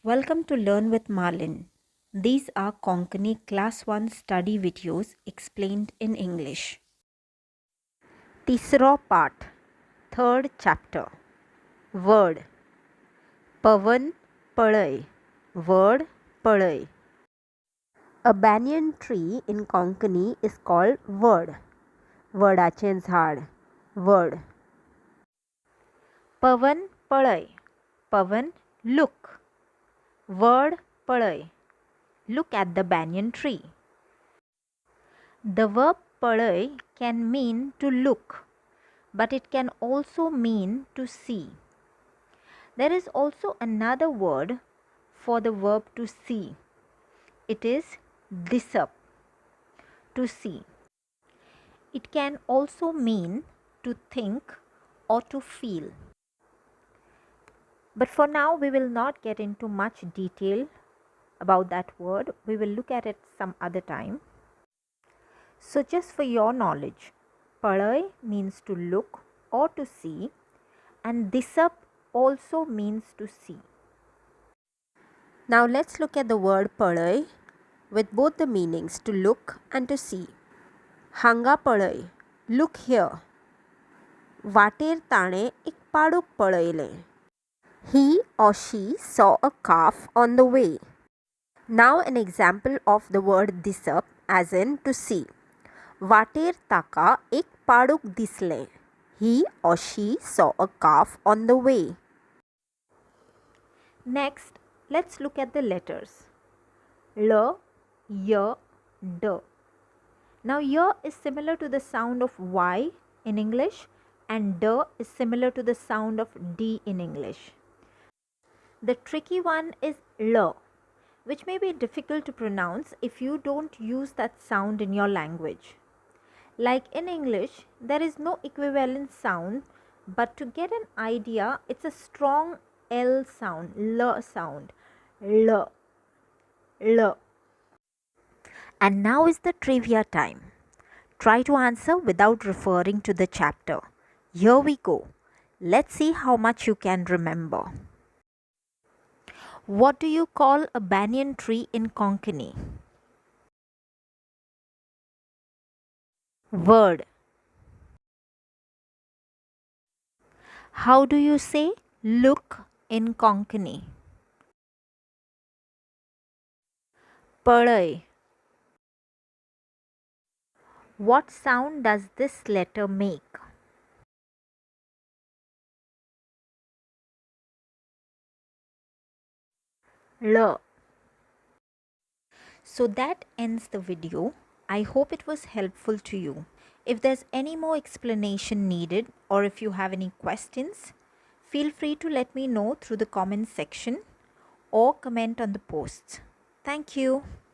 Welcome to Learn with Marlyn. These are Konkani Class 1 study videos explained in English. तीसरा part, third chapter. Word. पवन पळय. Word पळय. A banyan tree in Konkani is called word. वडाचे झाड. Word. पवन पळय. Pavan, look. Word पळय. Look at the banyan tree. The verb पळय can mean to look, but it can also mean to see. There is also another word for the verb to see. It is दिसप, to see. It can also mean to think or to feel. But for now, we will not get into much detail about that word. We will look at it some other time. So just for your knowledge, पळय means to look or to see, and दिसप also means to see. Now let's look at the word पळय with both the meanings to look and to see. हांगा पळय, look here. वाटेर ताणे एक पाडूक पळयले. He or she saw a calf on the way. Now an example of the word दिसप as in to see. वाटेर ताका एक पाडूक दिसले. He or she saw a calf on the way. Next, let's look at the letters. L, Y, D. Now Y is similar to the sound of Y in English, and D is similar to the sound of D in English. The tricky one is L, which may be difficult to pronounce if you don't use that sound in your language. Like in English, there is no equivalent sound, but to get an idea, it's a strong L sound, L sound, L, L. And now is the trivia time. Try to answer without referring to the chapter. Here we go. Let's see how much you can remember. What do you call a banyan tree in Konkani? Word. How do you say look in Konkani? पळय. What sound does this letter make? L. So that ends the video. I hope it was helpful to you. If there's any more explanation needed, or if you have any questions, feel free to let me know through the comment section or comment on the posts. Thank you.